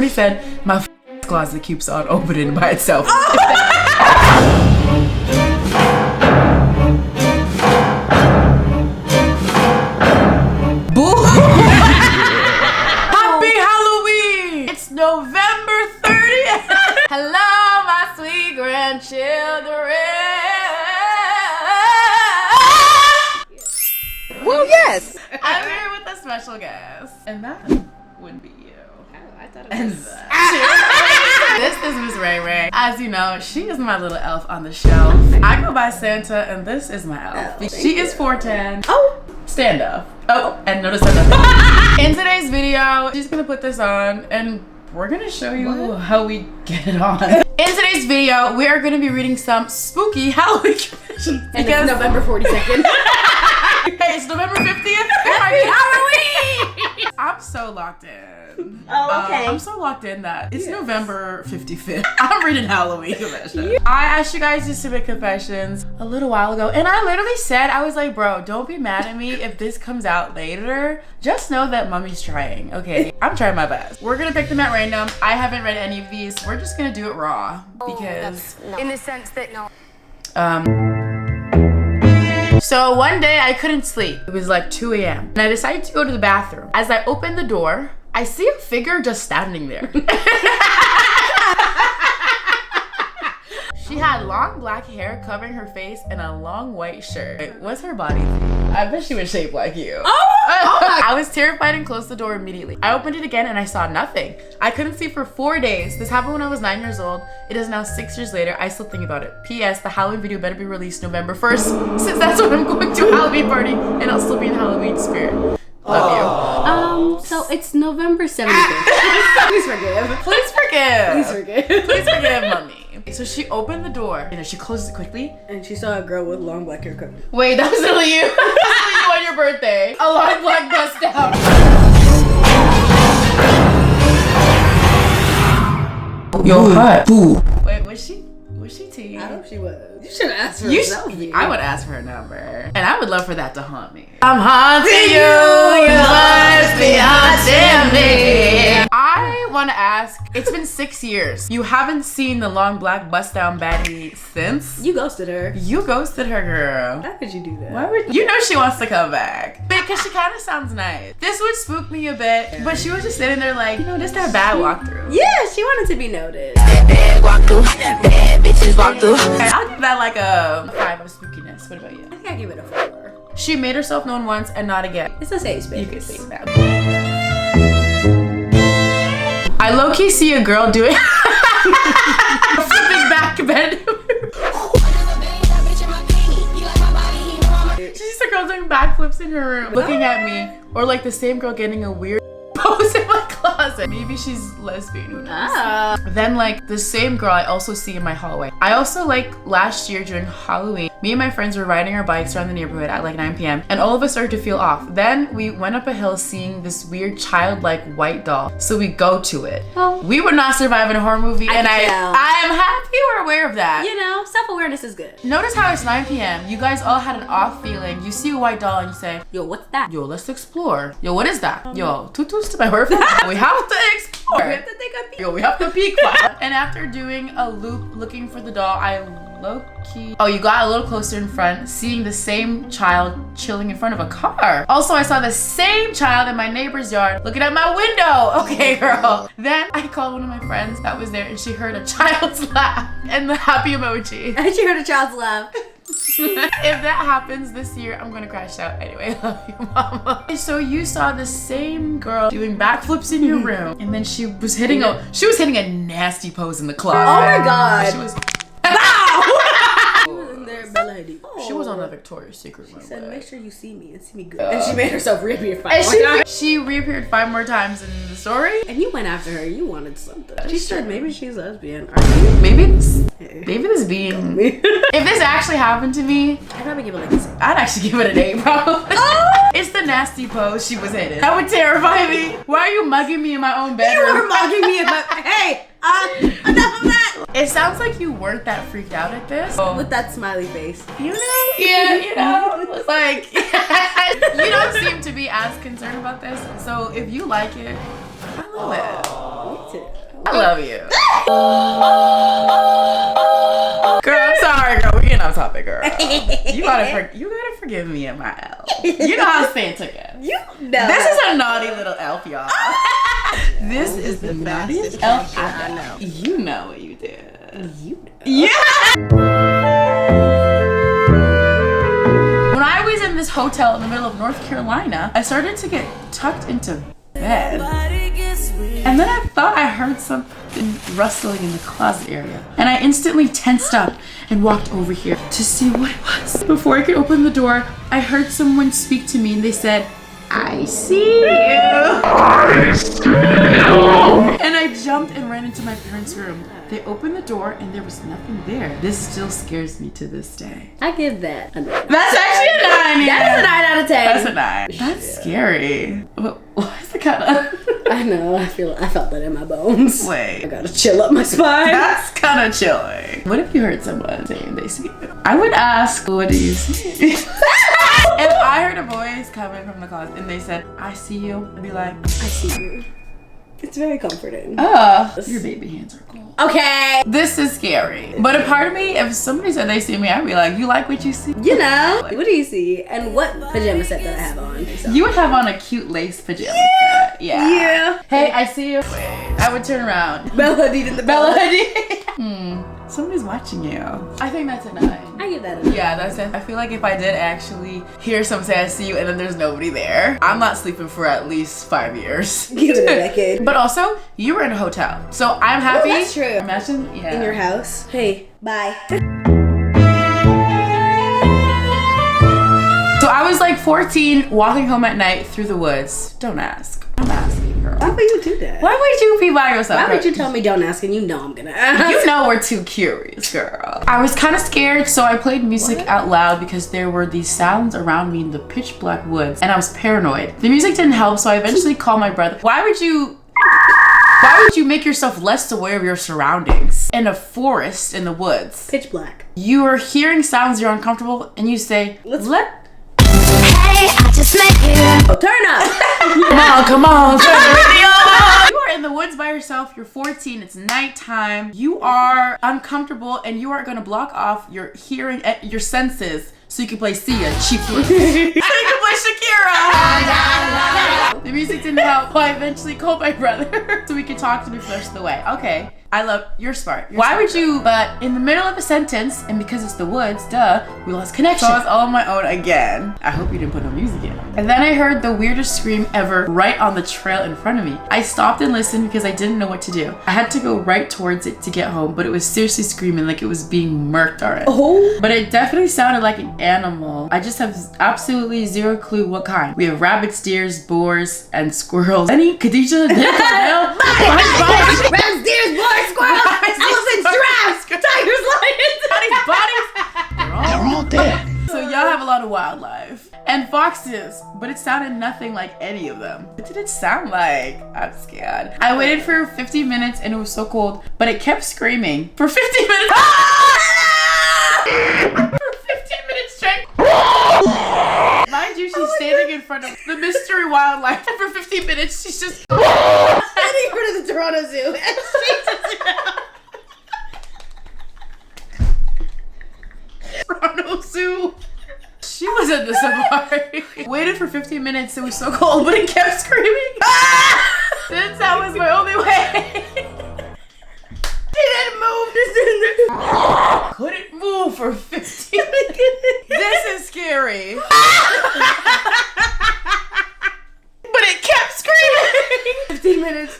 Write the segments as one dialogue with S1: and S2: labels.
S1: Somebody said my closet keeps on opening by itself. Boo! Happy Halloween! It's November 30th. Hello, my sweet grandchildren.
S2: Well, yes.
S1: I'm here with a special guest, and that would be you.
S2: I thought it
S1: And
S2: was.
S1: this is Miss Ray Ray. As you know, she is my little elf on the shelf. I go by Santa, and this is my elf.
S2: Oh,
S1: She is 4'10".
S2: Oh.
S1: Stand up. Oh, and notice that. In today's video, she's gonna put this on, and we're gonna show you how we get it on. In today's video, we are gonna be reading some spooky Halloween confessions.
S2: And it's November 42nd.
S1: Hey, it's November 50th. Happy Halloween! I'm so locked in.
S2: Oh, okay.
S1: I'm so locked in that it's November 55th. I'm reading Halloween confessions. I asked you guys to submit confessions a little while ago, and I literally said, I was like, bro, don't be mad at me if this comes out later. Just know that mommy's trying, okay? I'm trying my best. We're gonna pick them at random. I haven't read any of these. We're just gonna do it raw because
S3: in the sense that
S1: So one day I couldn't sleep. It was like 2 a.m. and I decided to go to the bathroom. As I opened the door, I see a figure just standing there. She had long black hair covering her face and a long white shirt. What's her body? I bet she was shaped like you. I was terrified and closed the door immediately. I opened it again and I saw nothing. I couldn't sleep for 4 days. This happened when I was 9 years old. It is now 6 years later. I still think about it. P.S. The Halloween video better be released November 1st, since that's when I'm going to a Halloween party and I'll still be in Halloween spirit. Love you.
S2: So it's November 75th. Please forgive.
S1: Please forgive.
S2: Please forgive.
S1: Please forgive, mommy. So she opened the door. You know, she closed it quickly.
S2: And she saw a girl with long black hair covered.
S1: Wait, that was literally you. That was you on your birthday. A long black bust down. Yo, hot. Boo. Wait, was she tea?
S2: I hope she was. You should ask for
S1: You
S2: herself.
S1: I would ask for her number. And I would love for that to haunt me. I'm haunting you. You must be haunting me. I want to ask, it's been 6 years. You haven't seen the long black bust down baddie since?
S2: You ghosted her.
S1: You ghosted her, girl.
S2: How could you do that?
S1: Why would you know she wants to come back? Because she kind of sounds nice. This would spook me a bit, but she was just sitting there like, you know, just that bad walkthrough.
S2: Yeah, she wanted to be noted.
S3: bad walk through, bad bitches walk through.
S1: I'll give that like a 5 of spookiness. What about you?
S2: I think I give it a 4.
S1: She made herself known once and not again.
S2: It's a safe space.
S1: You can say that. I low-key see a girl doing a flipping back bend. She sees a girl doing backflips in her room, looking at me, or like the same girl getting a weird pose in my closet. Maybe she's lesbian, who knows? Then like the same girl I also see in my hallway. I also like last year during Halloween, me and my friends were riding our bikes around the neighborhood at like 9 p.m. and all of us started to feel off. Then we went up a hill seeing this weird childlike white doll. So we go to it.
S2: Oh.
S1: We would not survive in a horror movie, and I am happy we're aware of that.
S2: You know, self-awareness is good.
S1: Notice how it's 9 p.m. You guys all had an off feeling. You see a white doll and you say,
S2: Yo, what's that?
S1: yo, let's explore. Yo, what is that? Yo, tutus to my horror film. We have to explore.
S2: We have to take a peek.
S1: Yo, we have to peek. And after doing a loop looking for the doll, I low-key... Oh, you got a little closer in front, seeing the same child chilling in front of a car. Also, I saw the same child in my neighbor's yard looking at my window. Okay, girl. Then I called one of my friends that was there and she heard a child's laugh and the happy emoji.
S2: And she heard a child's laugh.
S1: If that happens this year, I'm gonna crash out anyway. Love you, mama. So you saw the same girl doing backflips in your room, and then she was hitting a nasty pose in the closet.
S2: Oh my god.
S1: She was
S2: in there, Bella Hadid.
S1: she was on the Victoria's Secret one.
S2: She said, make sure you see me and see me good. And she made herself reappear 5
S1: And
S2: more times.
S1: she reappeared 5 more times in the story.
S2: And you went after her. You wanted something. She said maybe she's lesbian. Are you?
S1: Maybe this being if this actually happened to me,
S2: I'd probably give it like a 6.
S1: I'd actually give it an 8 probably. It's the nasty pose she was hitting. That would terrify me. Why are you mugging me in my own bedroom?
S2: You were mugging me about. Hey, enough of that.
S1: It sounds like you weren't that freaked out at this.
S2: With that smiley face.
S1: You know? Yeah, you know. Like, you don't seem to be as concerned about this. So if you like it, I love it.
S2: Me too.
S1: I love you. Girl, I'm sorry, girl. We're getting off topic, girl. You gotta forgive me and my elf. You know how Santa gets.
S2: You know.
S1: This is a naughty little elf, y'all. This is the naughtiest elf I know. You know what you did.
S2: You know.
S1: Yeah. When I was in this hotel in the middle of North Carolina, I started to get tucked into bed. And then I thought I heard something rustling in the closet area. And I instantly tensed up and walked over here to see what it was. Before I could open the door, I heard someone speak to me and they said, I see you. I see you. And I jumped and ran into my parents' room. They opened the door and there was nothing there. This still scares me to this day.
S2: I give that a 9.
S1: That's actually a 9.
S2: That is a 9 out of 10.
S1: That's a 9. That's scary. Why is it kind of...
S2: I know. I felt that in my bones.
S1: Wait.
S2: I gotta chill up my spine.
S1: That's kind of chilling. What if you heard someone saying they see you? I would ask, what do you see? If I heard a voice coming from the closet and they said, I see you, I'd be like,
S2: I see you. It's very comforting.
S1: Your baby hands are cool.
S2: Okay.
S1: This is scary. But a part of me, if somebody said they see me, I'd be like, you like what you see?
S2: You know. What do you see? And what pajama set that I have on? So.
S1: You would have on a cute lace pajama set. Yeah.
S2: Yeah.
S1: Hey, I see you. Wait, I would turn around.
S2: Bella Hadid in the
S1: Bella Hadid. Somebody's watching you. I think that's a 9.
S2: I give that a 9.
S1: Yeah, that's it. I feel like if I did actually hear someone say I see you and then there's nobody there, I'm not sleeping for at least 5 years.
S2: Give it a decade.
S1: But also, you were in a hotel. So I'm happy.
S2: Oh, that's true.
S1: Imagine, yeah.
S2: In your house. Hey, bye.
S1: So I was like 14, walking home at night through the woods. Don't ask. I'm asking, girl.
S2: Why would you do that?
S1: Why would you be by yourself?
S2: Why would you tell me don't ask and you know I'm gonna ask?
S1: You know we're too curious, girl. I was kind of scared, so I played music out loud because there were these sounds around me in the pitch black woods, and I was paranoid. The music didn't help, so I eventually called my brother. Why would you make yourself less aware of your surroundings in a forest in the woods?
S2: Pitch black.
S1: You are hearing sounds, you're uncomfortable, and you say,
S3: Hey, I just met you.
S2: Oh, turn up.
S1: Come on, turn the radio on. You are in the woods by yourself, you're 14, it's nighttime, you are uncomfortable, and you are gonna block off your hearing, your senses, so you can play Sia, cheap so you can play Shakira. The music didn't help, so I eventually called my brother so we could talk to me for the rest of the way. Okay, I love, you're smart. Why would you, but in the middle of a sentence, and because it's the woods, duh, we lost connection. So I was all on my own again. I hope you didn't put no music in. And then I heard the weirdest scream ever right on the trail in front of me. I stopped and listened because I didn't know what to do. I had to go right towards it to get home, but it was seriously screaming like it was being murked already.
S2: Oh.
S1: But it definitely sounded like an animal. I just have absolutely zero clue what kind. We have rabbits, deers, boars, and squirrels. Any Khadija,
S2: Rabbits, deers, boars, squirrels, elephants, giraffes, tigers, lions.
S1: bodies. They're all dead. So y'all have a lot of wildlife. And foxes, but it sounded nothing like any of them. What did it sound like? I'm scared. I waited for 50 minutes and it was so cold, but it kept screaming for 50 minutes. For 15 minutes straight. Mind you, she's standing in front of the mystery wildlife. And for 15 minutes, she's just
S2: Standing in front of the Toronto Zoo. And
S1: Toronto Zoo. She was at the safari. Waited for 15 minutes, it was so cold, but it kept screaming. Since that was my only way. She didn't move. Couldn't move for 15 minutes. This is scary. But it kept screaming.
S2: 15 minutes.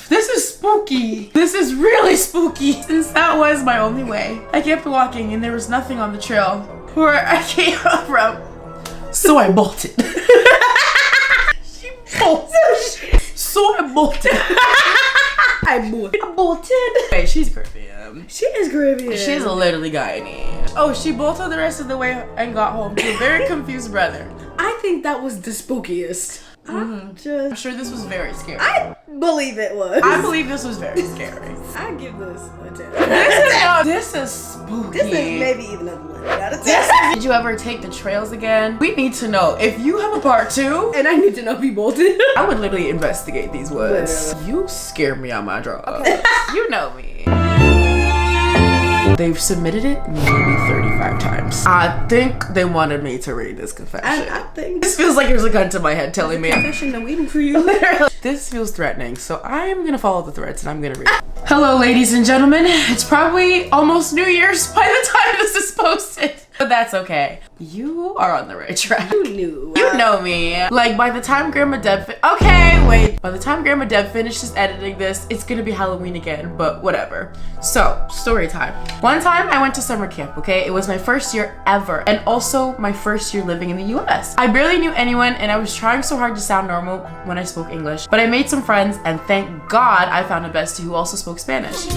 S1: This is spooky. This is really spooky. Since that was my only way, I kept walking and there was nothing on the trail where I came from. So I bolted. She bolted. So I bolted.
S2: I bolted.
S1: Wait, she's Caribbean.
S2: She is Caribbean.
S1: She's literally Guyanese. Oh, she bolted the rest of the way and got home to a very confused brother.
S2: I think that was the spookiest.
S1: I'm sure this was very scary.
S2: I believe it was.
S1: I believe this was very scary.
S2: I give this a 10.
S1: This is spooky.
S2: This is maybe even a 11 out of 10.
S1: Did you ever take the trails again? We need to know. If you have a part 2,
S2: And I need to know if you bolted.
S1: I would literally investigate these woods.
S2: Literally.
S1: You scare me on my drugs. You know me. They've submitted it maybe 35 times. I think they wanted me to read this confession.
S2: I think
S1: This feels like there's a gun to my head telling me.
S2: confession I'm waiting for you.
S1: This feels threatening, so I am gonna follow the threads and I'm gonna read it. Hello, ladies and gentlemen. It's probably almost New Year's by the time this is posted, but that's okay. You are on the right track.
S2: You knew.
S1: You know me. Like, by the time Grandma Deb by the time Grandma Deb finishes editing this, it's gonna be Halloween again, but whatever. So, story time. One time I went to summer camp, okay? It was my first year ever, and also my first year living in the US. I barely knew anyone, and I was trying so hard to sound normal when I spoke English, but I made some friends, and thank God I found a bestie who also spoke Spanish.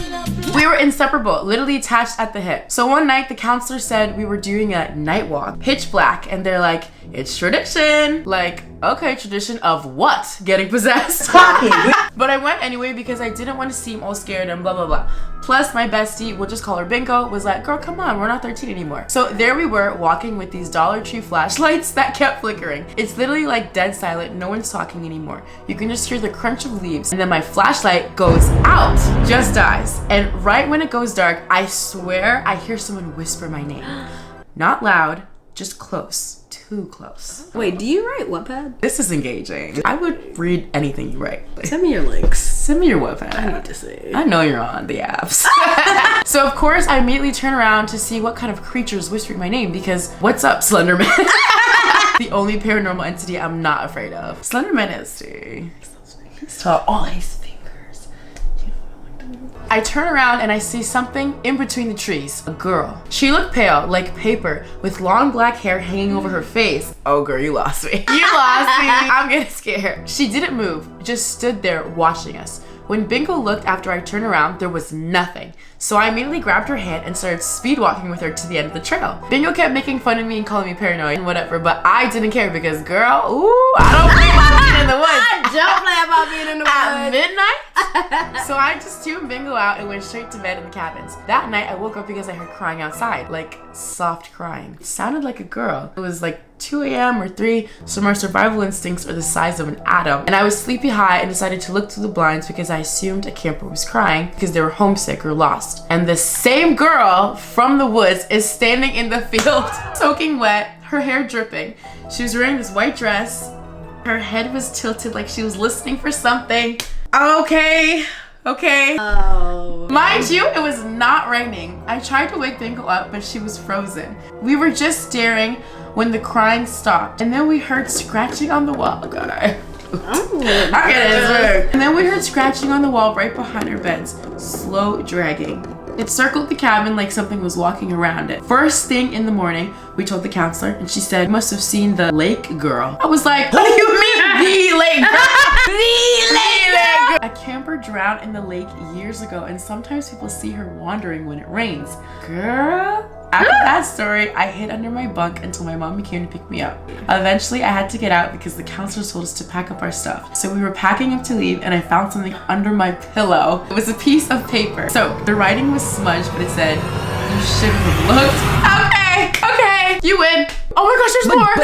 S1: We were inseparable, literally attached at the hip. So one night, the counselor said we were doing a night walk, pitch black, and they're like, it's tradition. Like, okay, tradition of what? Getting possessed? But I went anyway because I didn't want to seem all scared and blah, blah, blah. Plus, my bestie, we'll just call her Bingo, was like, girl, come on, we're not 13 anymore. So there we were, walking with these Dollar Tree flashlights that kept flickering. It's literally like dead silent, no one's talking anymore. You can just hear the crunch of leaves, and then my flashlight goes out, just dies. And right when it goes dark, I swear I hear someone whisper my name. Not loud, just close. Too close.
S2: Wait, do you write Wattpad?
S1: This is engaging. I would read anything you write.
S2: Send me your links.
S1: Send me your Wattpad.
S2: I need to see.
S1: I know you're on the apps. So of course I immediately turn around to see what kind of creature is whispering my name because what's up, Slenderman? The only paranormal entity I'm not afraid of. Slenderman is too. He's tall. All his fingers. I turn around and I see something in between the trees. A girl. She looked pale, like paper, with long black hair hanging over her face. Oh girl, you lost me. You lost me. I'm getting scared. She didn't move, just stood there watching us. When Bingo looked after I turned around, there was nothing. So I immediately grabbed her hand and started speed walking with her to the end of the trail. Bingo kept making fun of me and calling me paranoid and whatever, but I didn't care because girl, ooh, I don't play about being in the woods.
S2: I don't play about being in the
S1: At
S2: woods.
S1: midnight? So I just tuned Bingo out and went straight to bed in the cabins. That night I woke up because I heard crying outside, like soft crying. It sounded like a girl. It was like 2 a.m. or 3, so my survival instincts are the size of an atom. And I was sleepy high and decided to look through the blinds because I assumed a camper was crying because they were homesick or lost. And the same girl from the woods is standing in the field, soaking wet, her hair dripping. She was wearing this white dress. Her head was tilted like she was listening for something. Okay.
S2: Oh.
S1: Mind you, it was not raining. I tried to wake Bingo up, but she was frozen. We were just staring when the crying stopped, and then we heard scratching on the wall. God, and then we heard scratching on the wall right behind our beds, slow dragging. It circled the cabin like something was walking around it. First thing in the morning, we told the counselor, and she said, must have seen the lake girl. I was like, what do you mean, the lake girl? The lake girl! A camper drowned in the lake years ago, and sometimes people see her wandering when it rains. Girl? After that story, I hid under my bunk until my mommy came to pick me up. Eventually, I had to get out because the counselor told us to pack up our stuff. So we were packing up to leave, and I found something under my pillow. It was a piece of paper. So the writing was smudged, but it said, you shouldn't have looked. Okay, you win. Oh my gosh, there's more.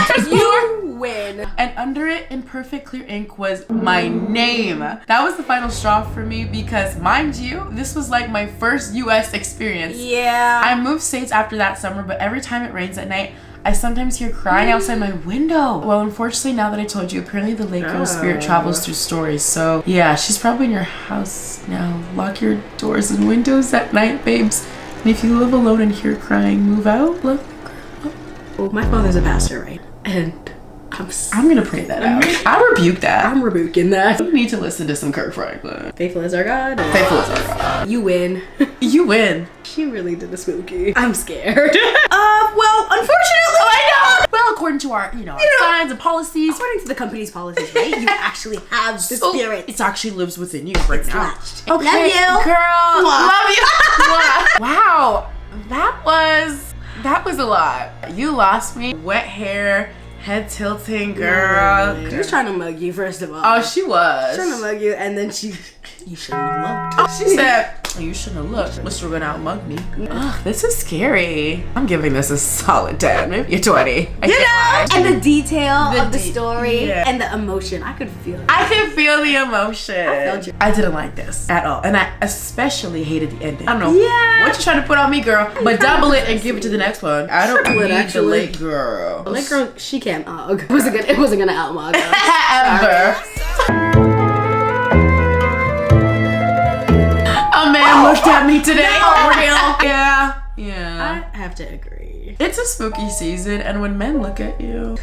S1: There's more.
S2: You win.
S1: And under it, in perfect clear ink, was my name. That was the final straw for me because, mind you, this was like my first US experience.
S2: Yeah.
S1: I moved states after that summer, but every time it rains at night, I sometimes hear crying outside my window. Well, unfortunately, now that I told you, apparently the lake girl spirit travels through stories. So yeah, she's probably in your house now. Lock your doors and windows at night, babes. And if you live alone and hear crying, move out. Look.
S2: Well, my father's a pastor, right? And
S1: I'm gonna pray that out. I rebuke that.
S2: I'm rebuking that.
S1: You need to listen to some Kirk Franklin.
S2: Faithful is our God.
S1: Faithful is our God.
S2: You win.
S1: You win.
S2: She really did a spooky. I'm scared. Well, unfortunately, I know.
S1: Well, according to our, signs and policies.
S2: According to the company's policies, right? You actually have the spirit.
S1: It actually lives within you right now.
S2: Latched.
S1: Okay,
S2: Love you.
S1: girl.
S2: Mwah.
S1: Love you. Mwah. Wow. That was a lot. You lost me. Wet hair, head tilting, girl.
S2: She was trying to mug you, first of all.
S1: Oh, she was.
S2: Trying to mug you, and then she You shouldn't have looked.
S1: She said, you shouldn't have looked. Mr. went out and mugged me. Ugh, this is scary. I'm giving this a solid 10, maybe a 20.
S2: And the detail of the story
S1: yeah.
S2: and the emotion, I could feel it.
S1: I can feel the emotion.
S2: felt you.
S1: I didn't like this at all. And I especially hated the ending. I don't know
S2: Yeah.
S1: what you're trying to put on me, girl. But double it and give it to the next one. I don't
S2: Triple it,
S1: need the
S2: actually.
S1: late girl.
S2: The late girl, she can't mug. It wasn't gonna out mug us.
S1: Ever. A man looked at me today.
S2: No.
S1: Real. Yeah.
S2: I have to agree.
S1: It's a spooky season, and when men look at you,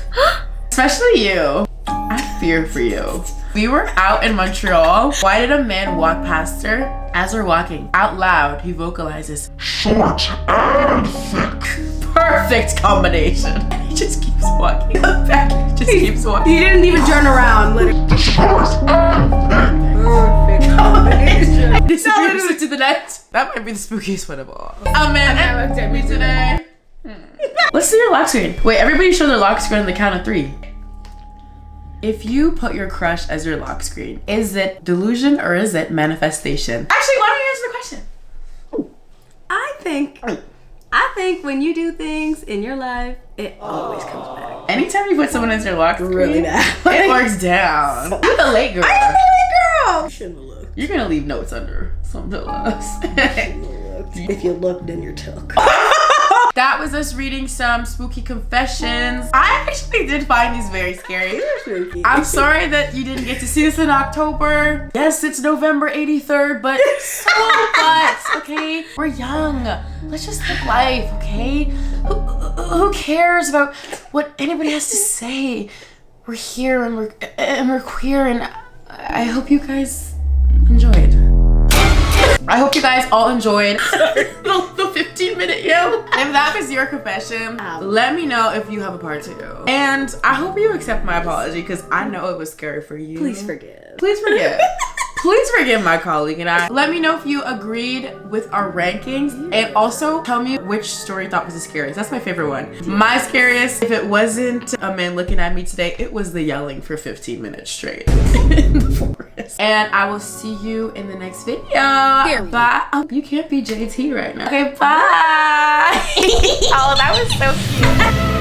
S1: especially you, I fear for you. We were out in Montreal. Why did a man walk past her? As we're walking, out loud, he vocalizes, short and thick. Perfect combination. And he just keeps walking back. He just keeps walking.
S2: He didn't even turn around, literally.
S3: Short and thick.
S2: Perfect combination.
S1: Disappears into the night. That might be the spookiest one of all. A man looked at me today. Let's see your lock screen. Wait, everybody show their lock screen on the count of 3. If you put your crush as your lock screen, is it delusion or is it manifestation? Actually, why don't you answer the question?
S2: I think when you do things in your life, it always comes back.
S1: Anytime you put someone as your lock screen,
S2: Really bad.
S1: it works down. You're the late girl.
S2: I'm the late girl. You shouldn't have looked.
S1: You're gonna leave notes under some pillows.
S2: If you look, then you're took.
S1: That was us reading some spooky confessions. I actually did find these very scary. I'm sorry that you didn't get to see this in October. Yes, it's November 83rd, but so what, okay? We're young. Let's just live life, okay? Who cares about what anybody has to say? We're here and we're queer, and I hope you guys enjoyed. I hope you guys all enjoyed the 15-minute yell. If that was your confession, let me know if you have a part 2. And I hope you accept my apology because I know it was scary for you.
S2: Please forgive.
S1: Please forgive. Please forgive my colleague and I. Let me know if you agreed with our rankings, and also tell me which story you thought was the scariest. That's my favorite one. My scariest, if it wasn't a man looking at me today, it was the yelling for 15 minutes straight in the forest. And I will see you in the next video. Bye. Oh, you can't be JT right now. Okay, bye. Oh, that was so cute.